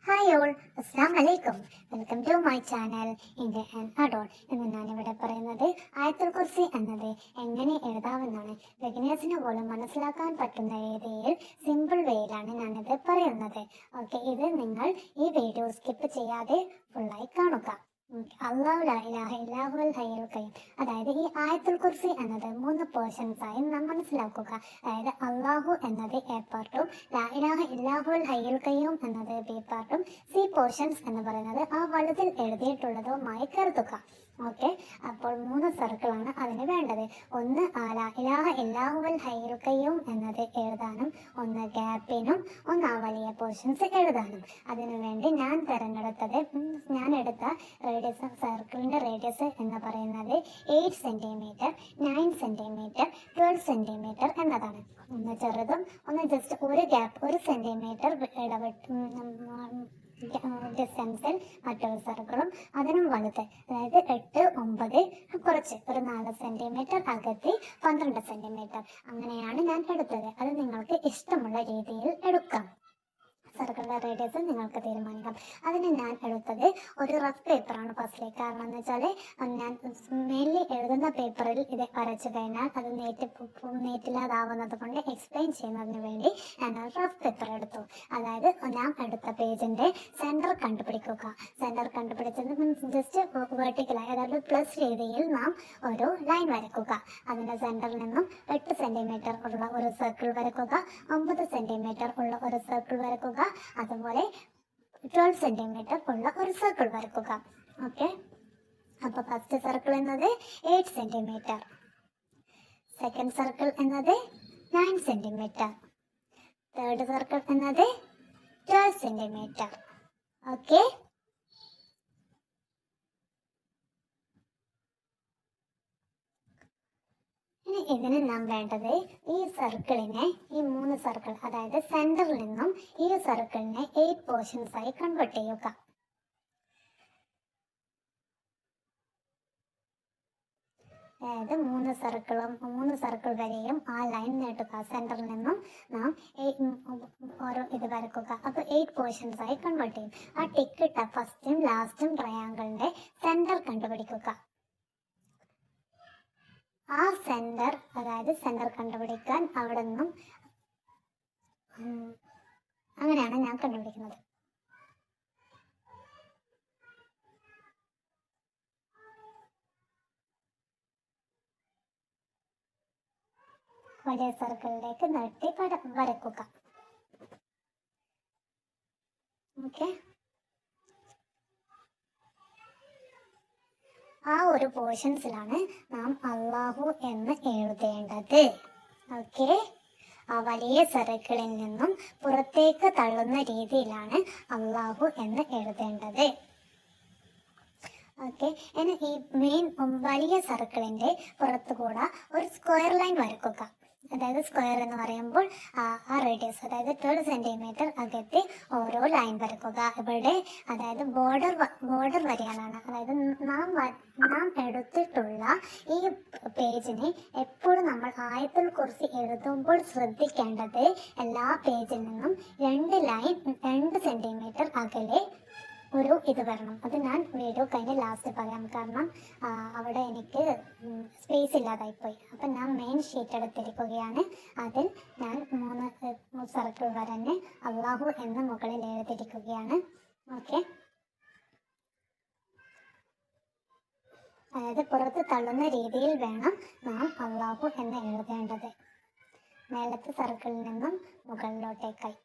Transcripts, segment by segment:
Hi all, അസ്സാം വലൈക്കും. Welcome to my channel India and അഡോൾ. എന്ന് ഞാനിവിടെ പറയുന്നത് ആയത്തുൽ കുർസി എന്നത് എങ്ങനെ എഴുതാമെന്നാണ്. ബിഗിനേഴ്സിന് പോലും മനസ്സിലാക്കാൻ പറ്റുന്ന രീതിയിൽ സിമ്പിൾ വേയിലാണ് ഞാനിത് പറയുന്നത്. ഓക്കെ, ഇത് നിങ്ങൾ ഈ വീഡിയോ സ്കിപ്പ് ചെയ്യാതെ ഫുള്ളായി കാണുക. അല്ലാഹു ലാ ഇലാഹ ഇല്ലാഹുൽ ഹയ്യുൽ ഖയ്യൂം. അതായത് ഈ ആയത്തുൽ കുർസി എന്നത് 3 പോർഷൻസ് ആയി നാം മനസ്സിലാക്കുക. അതായത് അല്ലാഹു എന്നത് എ പാർട്ടും ലാ ഇലാഹ ഇല്ലാഹുൽ ഹയ്യുൽ ഖയ്യൂം എന്നത് ബി പാർട്ടും സി പോർഷൻസ് എന്ന് പറയുന്നത് ആ വലുതിൽ എഴുതിയിട്ടുള്ളതുമായി കരുതുക. ഓക്കെ, അപ്പോൾ 3 സർക്കിളാണ് അതിന് വേണ്ടത്. ഒന്ന് ലാ ഇലാഹ ഇല്ലാഹുൽ ഹയ്യുൽ ഖയ്യൂം എന്നത് എഴുതാനും, ഒന്ന് ഗ്യാപ്പിനും, ഒന്ന് ആ വലിയ പോർഷൻസ് എഴുതാനും. അതിനു വേണ്ടി ഞാൻ എടുത്ത റേഡിയസ്, സർക്കിളിന്റെ റേഡിയസ് എന്ന് പറയുന്നത് 8 സെന്റിമീറ്റർ, 9 സെന്റിമീറ്റർ, 12 സെന്റിമീറ്റർ എന്നതാണ്. ഒന്ന് ചെറുതും ഒന്ന് ജസ്റ്റ് ഒരു ഗ്യാപ്പ് 1 സെന്റിമീറ്റർ ഡിസ്റ്റൻസിൽ മറ്റൊരു സർക്കിളും അതിനും വലുത്, അതായത് 8, 9, കുറച്ച് ഒരു 4 സെന്റിമീറ്റർ അകത്തി 12 സെന്റിമീറ്റർ. അങ്ങനെയാണ് ഞാൻ എടുത്തത്. അത് നിങ്ങൾക്ക് ഇഷ്ടമുള്ള രീതിയിൽ എടുക്കാം. സർക്കിളിന്റെ റേഡിയസ് നിങ്ങൾക്ക് തീരുമാനിക്കാം. അതിന് ഞാൻ എടുത്തത് ഒരു റഫ് പേപ്പറാണ് ഫസ്റ്റിലെ. കാരണം എന്ന് വെച്ചാൽ ഞാൻ മെയിൻലി എഴുതുന്ന പേപ്പറിൽ ഇത് വരച്ചു കഴിഞ്ഞാൽ അത് നീറ്റില്ലാതാവുന്നത് കൊണ്ട് എക്സ്പ്ലെയിൻ ചെയ്യുന്നതിന് വേണ്ടി ഞാൻ റഫ് പേപ്പർ എടുത്തു. അതായത് ഞാൻ എടുത്ത പേജിന്റെ സെന്റർ കണ്ടുപിടിക്കുക. സെന്റർ കണ്ടുപിടിച്ചത് ജസ്റ്റ് വെർട്ടിക്കലായി, അതായത് പ്ലസ് രീതിയിൽ നാം ഒരു ലൈൻ വരക്കുക. അതിന്റെ സെന്ററിൽ നിന്നും 8 സെന്റിമീറ്റർ ഉള്ള ഒരു സർക്കിൾ വരക്കുക, 9 സെന്റിമീറ്റർ ഉള്ള ഒരു സർക്കിൾ വരക്കുക, അതുപോലെ 12 സെന്റിമീറ്റർ ഉള്ള ഒരു സർക്കിൾ വരക്കുക. ഓക്കെ, അപ്പൊ ഫസ്റ്റ് സർക്കിൾ എന്നത് 8 സെന്റിമീറ്റർ, സെക്കൻഡ് സർക്കിൾ എന്നത് 9 സെന്റിമീറ്റർ, തേർഡ് സർക്കിൾ എന്നത് 12 സെന്റിമീറ്റർ. ഓക്കെ, ഇതിന് നാം വേണ്ടത് ഈ സർക്കിളിനെ, ഈ 3 സർക്കിൾ, അതായത് സെന്ററിൽ നിന്നും ഈ സർക്കിളിനെ 8 പോർഷൻസ് ആയി കൺവേർട്ട് ചെയ്യുക. അതായത് 3 സർക്കിൾ വരെയും ആ ലൈൻ നീട്ടുക. സെന്ററിൽ നിന്നും നാം ഓരോ ഇത് വരക്കുക. അപ്പൊ 8 പോർഷൻസ് ആയി കൺവേർട്ട് ചെയ്യും. ആ ടിക്ക് ഇട്ട ഫസ്റ്റും ലാസ്റ്റും ട്രയാങ്കിളിന്റെ സെന്റർ കണ്ടുപിടിക്കുക. ആ സെന്റർ, അതായത് സെന്റർ കണ്ടുപിടിക്കാൻ അവിടെ നിന്നും അങ്ങനെയാണ് ഞാൻ കണ്ടുപിടിക്കുന്നത്. വലിയ സർക്കിളിലേക്ക് നീട്ടി വരക്കുക. ഓക്കെ, ആ ഒരു പോർഷൻസിലാണ് നാം അല്ലാഹു എന്ന് എഴുതേണ്ടത്. ഓക്കെ, ആ വലിയ സർക്കിളിൽ നിന്നും പുറത്തേക്ക് തള്ളുന്ന രീതിയിലാണ് അല്ലാഹു എന്ന് എഴുതേണ്ടത്. ഓക്കെ, ഇനി ഈ മെയിൻ വലിയ സർക്കിളിന്റെ പുറത്തുകൂടെ ഒരു സ്ക്വയർ ലൈൻ വരക്കുക. അതായത് സ്ക്വയർ എന്ന് പറയുമ്പോൾ ആ റേഡിയസ്, അതായത് 12 സെന്റിമീറ്റർ അകത്തി ഓരോ ലൈൻ വരക്കുക. ഇവിടെ അതായത് ബോർഡർ വരികളാണ്. അതായത് നാം എടുത്തിട്ടുള്ള ഈ പേജിനെ എപ്പോഴും നമ്മൾ ആയത്തുൽ കുർസി എഴുതുമ്പോൾ ശ്രദ്ധിക്കേണ്ടത് എല്ലാ പേജിൽ നിന്നും 2 സെന്റിമീറ്റർ അകലെ ഒരു ഇത് വരണം. അത് ഞാൻ വീഡിയോ കഴിഞ്ഞ് ലാസ്റ്റ് പറയാം. കാരണം അവിടെ എനിക്ക് സ്പേസ് ഇല്ലാതായിപ്പോയി. അപ്പം ഞാൻ മെയിൻ ഷീറ്റ് എടുത്തിരിക്കുകയാണ്. അതിൽ ഞാൻ 3 സർക്കിൾ വരഞ്ഞ് അല്ലാഹു എന്ന് മുകളിൽ എഴുതിയിരിക്കുകയാണ്. ഓക്കെ, അതായത് പുറത്ത് തള്ളുന്ന രീതിയിൽ വേണം നാം അല്ലാഹു എന്ന് എഴുതേണ്ടത്. മേലത്തെ സർക്കിളിൽ നിന്നും മുകളിലോട്ടേക്കായി.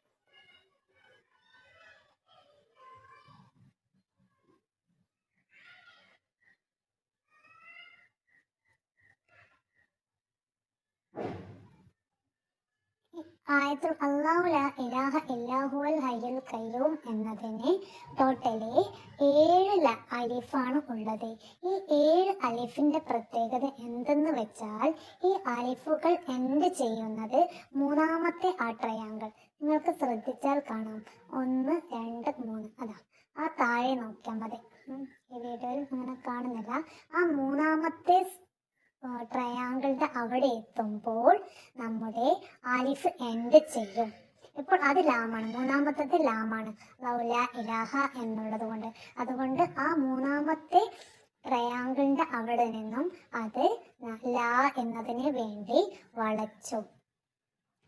ആയത്തുൽ അല്ലാഹു ലാ ഇലാഹ ഇല്ലാഹുൽ ഹയ്യുൽ ഖയ്യൂം എന്നതിന് ടോട്ടലി 7 അലിഫാണ് ഉള്ളത്. ഈ 7 അലിഫിന്റെ പ്രത്യേകത എന്തെന്ന് വെച്ചാൽ ഈ അലിഫുകൾ എൻഡ് ചെയ്യുന്നത് 3ാമത്തെ ആ ട്രയാങ്കിൾ നിങ്ങൾക്ക് ശ്രദ്ധിച്ചാൽ കാണാം. 1, 2, 3. അതാ ആ താഴെ നോക്കിയാൽ മതി. ഈ വീഡിയോയിൽ അങ്ങനെ കാണുന്നില്ല. ആ 3ാമത്തെ ട്രയാങ്കിളിന്റെ അവിടെ എത്തുമ്പോൾ നമ്മുടെ അലിഫ് എൻഡ് ചെയ്യും. ഇപ്പോൾ അത് ലാമാണ്, മൂന്നാമത്തത് ലാമാണ്, ലൗല ഇലാഹ എന്നുള്ളത് കൊണ്ട്. അതുകൊണ്ട് ആ മൂന്നാമത്തെ ട്രയാങ്കിളിന്റെ അവിടെ നിന്നും അത് ലാ എന്നതിന് വേണ്ടി വളച്ചു.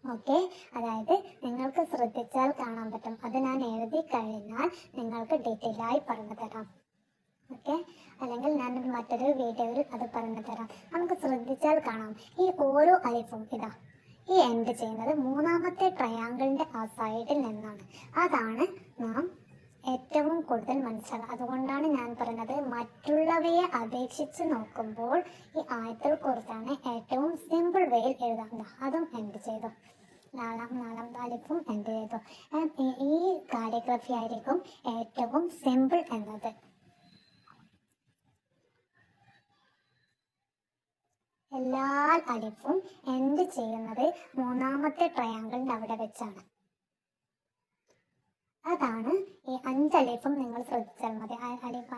ഓക്കെ, അതായത് നിങ്ങൾക്ക് ശ്രദ്ധിച്ചാൽ കാണാൻ പറ്റും. അത് ഞാൻ എഴുതി കഴിഞ്ഞാൽ നിങ്ങൾക്ക് ഡീറ്റെയിൽ ആയി പറഞ്ഞു തരാം. ഓക്കെ, അല്ലെങ്കിൽ ഞാൻ മറ്റൊരു വീഡിയോയിൽ അത് പറഞ്ഞു തരാം. നമുക്ക് ശ്രദ്ധിച്ചാൽ കാണാം, ഈ ഓരോ അലിഫും ഇതാ ഈ എൻഡ് ചെയ്യുന്നത് മൂന്നാമത്തെ ട്രയാങ്കിളിന്റെ ആ സൈഡിൽ നിന്നാണ്. അതാണ് നാം ഏറ്റവും കൂടുതൽ മനസ്സിലാക്കുക. അതുകൊണ്ടാണ് ഞാൻ പറയുന്നത്, മറ്റുള്ളവയെ അപേക്ഷിച്ച് നോക്കുമ്പോൾ ഈ ആയത്തുൽ കുർസിയാണ് ഏറ്റവും സിമ്പിൾ വേയിൽ എഴുതാം. അതും എൻഡ് ചെയ്തു, നാലാം അലിഫും എൻഡ് ചെയ്തു. ഈ കാലിഗ്രഫി ആയിരിക്കും ഏറ്റവും സിമ്പിൾ എന്നത്. എല്ലാ അലിഫും എൻഡ് ചെയ്യുന്നത് മൂന്നാമത്തെ ട്രയാങ്കിളിന്റെ അവിടെ വെച്ചാണ്. അതാണ് ഈ അഞ്ചലിഫും നിങ്ങൾ ശ്രദ്ധിച്ചാൽ മതി.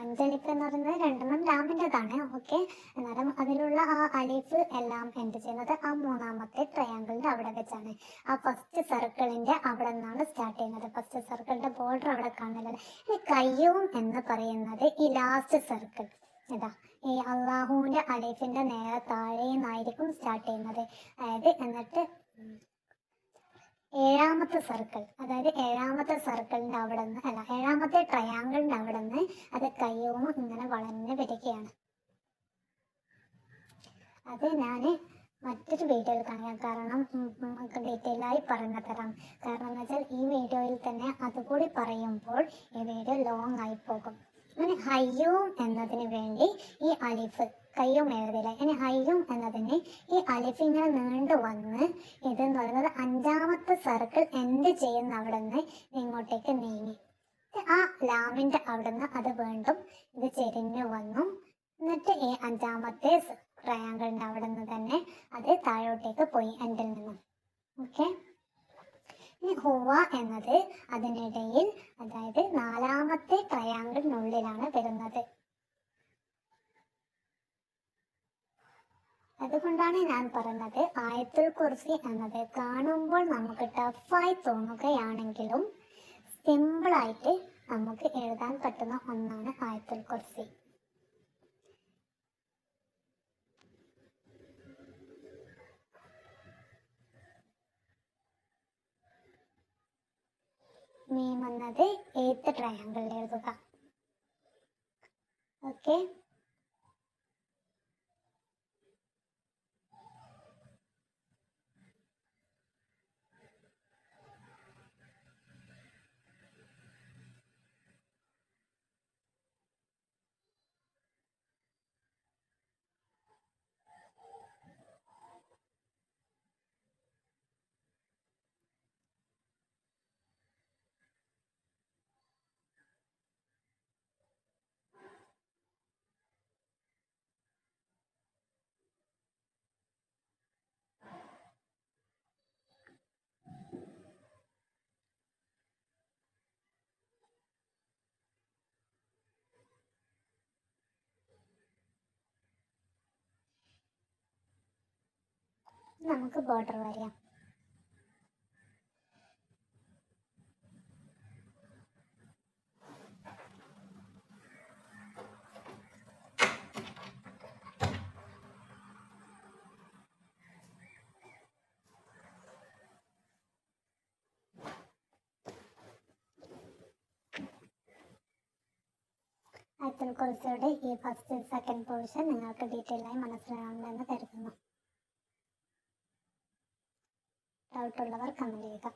അഞ്ചലിഫ് എന്ന് പറയുന്നത് രണ്ടെണ്ണം ലാമിൻ്റെതാണ്. ഓക്കെ, അന്നേരം അതിലുള്ള ആ അലിഫ് എല്ലാം എൻഡ് ചെയ്യുന്നത് ആ മൂന്നാമത്തെ ട്രയാങ്കിളിന്റെ അവിടെ വെച്ചാണ്. ആ ഫസ്റ്റ് സർക്കിളിന്റെ അവിടെ നിന്നാണ് സ്റ്റാർട്ട് ചെയ്യുന്നത്. ഫസ്റ്റ് സർക്കിളിന്റെ ബോർഡർ അവിടെ കാണുന്നത്. ഈ കയ്യൂം എന്ന് പറയുന്നത് ഈ ലാസ്റ്റ് സർക്കിൾ ഇതാ ഈ അള്ളാഹുവിന്റെ അലിഫിന്റെ നേരെ താഴെ നിന്നായിരിക്കും സ്റ്റാർട്ട് ചെയ്യുന്നത്. അതായത് എന്നിട്ട് ഏഴാമത്തെ സർക്കിൾ, അതായത് ഏഴാമത്തെ സർക്കിളിന്റെ അവിടെ നിന്ന് അല്ല, ഏഴാമത്തെ ട്രയാങ്കിളിന്റെ അവിടെ നിന്ന് അത് കയ്യൂം ഇങ്ങനെ വളഞ്ഞു വരികയാണ്. അത് ഞാൻ മറ്റൊരു വീഡിയോയിൽ കാണിക്കാം, കാരണം ഡീറ്റെയിൽ ആയി പറഞ്ഞു തരാം. കാരണം എന്ന് വെച്ചാൽ ഈ വീഡിയോയിൽ തന്നെ അതുകൂടി പറയുമ്പോൾ ഈ വീഡിയോ ലോങ് ആയി പോകും. അങ്ങനെ ഹയ്യൂം എന്നതിന് വേണ്ടി ഈ അലിഫ് കയ്യും എഴുതില്ല. ഇനി ഹയ്യൂം എന്നതിന് ഈ അലിഫ് ഇങ്ങനെ നീണ്ടു വന്ന് ഇതെന്ന് പറയുന്നത് അഞ്ചാമത്തെ സർക്കിൾ എൻഡ് ചെയ്യുന്ന അവിടെ നിന്ന് ഇങ്ങോട്ടേക്ക് നീങ്ങി ആ ലാമിന്റെ അവിടെ നിന്ന് അത് വീണ്ടും ഇത് ചെരിഞ്ഞു വന്നു. എന്നിട്ട് ഈ അഞ്ചാമത്തെ ട്രയാങ്കിളിന്റെ അവിടെ നിന്ന് തന്നെ അത് താഴോട്ടേക്ക് പോയി എൻഡിൽ നിന്നും. ഓക്കെ, ഇനി ഹുവ എന്നത് അതിനിടയിൽ, അതായത് നാലാമത്തെ ട്രയാങ്കിളിനുള്ളിലാണ് വരുന്നത്. അതുകൊണ്ടാണ് ഞാൻ പറഞ്ഞത്, ആയത്തുൽ കുർസി എന്നത് കാണുമ്പോൾ നമുക്ക് ടഫായി തോന്നുകയാണെങ്കിലും സിമ്പിളായിട്ട് നമുക്ക് എഴുതാൻ പറ്റുന്ന ഒന്നാണ് ആയത്തുൽ കുർസി. മീം എന്നത് 8th ട്രയാങ്കിളിൽ എഴുതുക. ഓക്കെ, നമുക്ക് ബോർഡർ വരയാം. ആയത്തുൽ കുർസിയുടെ ഈ ഫസ്റ്റ് സെക്കൻഡ് പോർഷൻ നിങ്ങൾക്ക് ഡീറ്റെയിൽ ആയി മനസ്സിലാവുമെന്ന് കരുതുന്നു. ഡൗട്ടുള്ളവർ കമന്റ് ചെയ്യുക.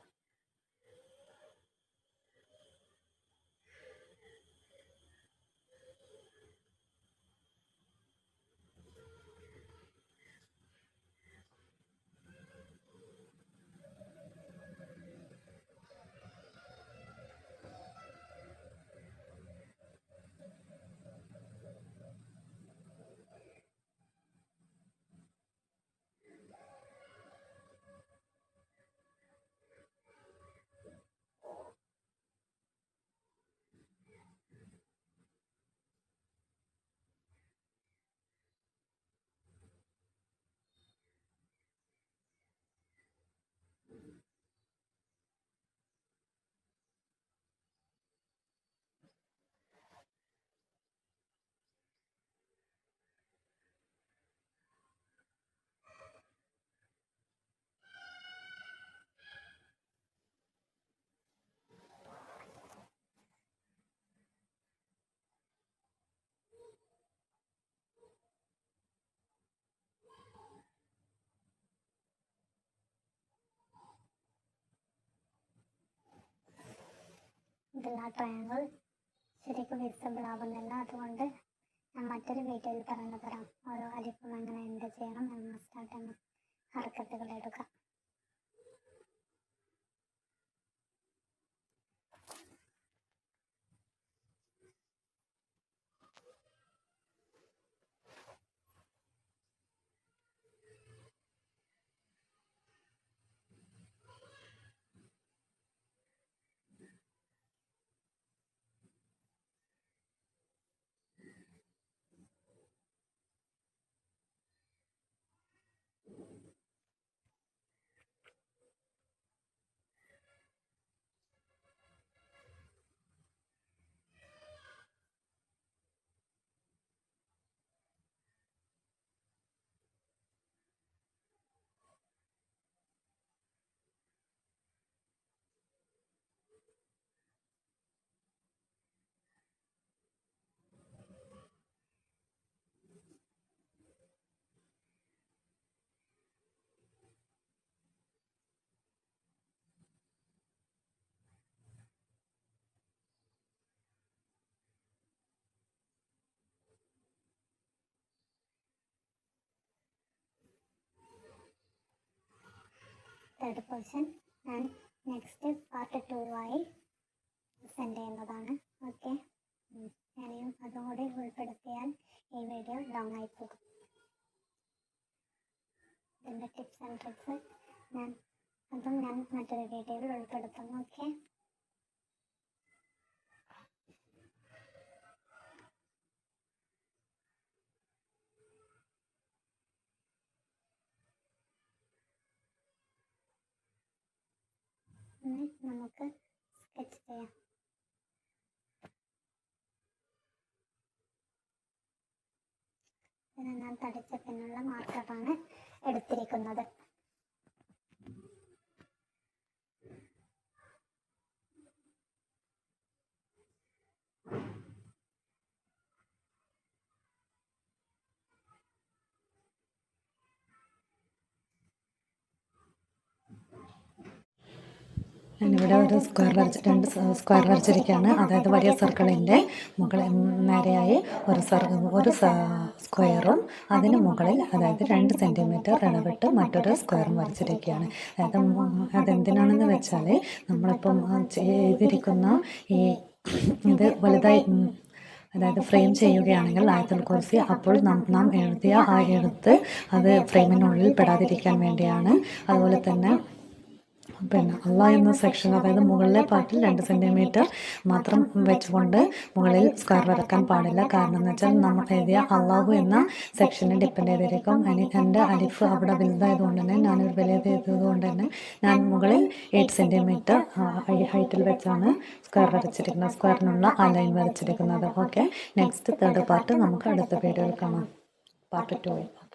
വരച്ചിട്ടുള്ള ആ ട്രയാങ്കിൾ ശരിക്കും വിസിബിൾ ആവുന്നില്ല. അതുകൊണ്ട് ഞാൻ മറ്റൊരു വീഡിയോയിൽ പറഞ്ഞു തരാം ഓരോ അലിഫും എങ്ങനെ എന്ത് ചെയ്യണം എന്ന് സ്റ്റാർട്ട് ഹർക്കത്തുകൾ എടുക്കാം. തേർഡ് പോർഷൻ ഞാൻ നെക്സ്റ്റ് പാർട്ട് 2 ആയി സെൻഡ് ചെയ്യുന്നതാണ്. ഓക്കെ, ഞാനും അതും കൂടി ഉൾപ്പെടുത്തിയാൽ ഈ വീഡിയോ ലോങ് ആയി പോകും. ഇതിൻ്റെ ടിപ്സ് ആൻഡ് ട്രിക്സ് ഞാൻ മറ്റൊരു വീഡിയോയിൽ ഉൾപ്പെടുത്തും. ഓക്കെ, നമുക്ക് സ്കെച്ച് ചെയ്യാം. ഇതിന് ഞാൻ തടിച്ച പിന്നുള്ള മാർക്കറാണ് എടുത്തിരിക്കുന്നത്. ഞാനിവിടെ ഒരു രണ്ട് സ്ക്വയർ വരച്ചിരിക്കുകയാണ്. അതായത് വലിയ സർക്കിളിൻ്റെ മുകളിൽ നേരെയായി ഒരു സ്ക്വയറും അതിന് മുകളിൽ അതായത് 2 സെൻറ്റിമീറ്റർ ഇടവിട്ട് മറ്റൊരു സ്ക്വയറും വരച്ചിരിക്കുകയാണ്. അതെന്തിനാണെന്ന് വെച്ചാൽ നമ്മളിപ്പം ചെയ്തിരിക്കുന്ന ഇത് വലുതായി അതായത് ഫ്രെയിം ചെയ്യുകയാണെങ്കിൽ ആയത്തുൽ കുർസി അപ്പോൾ നാം എഴുതിയ ആ എഴുത്ത് അത് ഫ്രെയിമിനുള്ളിൽ പെടാതിരിക്കാൻ വേണ്ടിയാണ്. അതുപോലെ തന്നെ അള്ളാഹ് എന്ന സെക്ഷൻ അതായത് മുകളിലെ പാർട്ടിൽ 2 സെൻറ്റിമീറ്റർ മാത്രം വെച്ചുകൊണ്ട് മുകളിൽ സ്ക്വയർ വരക്കാൻ പാടില്ല. കാരണം എന്ന് വെച്ചാൽ നമ്മൾ എഴുതിയ അള്ളാഹു എന്ന സെക്ഷനെ ഡിപ്പെൻഡ് ചെയ്തിരിക്കും. എൻ്റെ അലിഫ് അവിടെ വലുതായതുകൊണ്ട് തന്നെ ഞാനൊരു വലിയത് ചെയ്തതുകൊണ്ട് തന്നെ ഞാൻ മുകളിൽ 8 സെൻറ്റിമീറ്റർ ഹൈറ്റിൽ വെച്ചാണ് സ്ക്വയർ വരച്ചിരിക്കുന്നത്, സ്ക്വയറിനുള്ള ആ ലൈൻ വരച്ചിരിക്കുന്നത്. ഓക്കെ, നെക്സ്റ്റ് തേർഡ് പാർട്ട് നമുക്ക് അടുത്ത വീഡിയോയിൽ കാണാം, പാർട്ട് 2.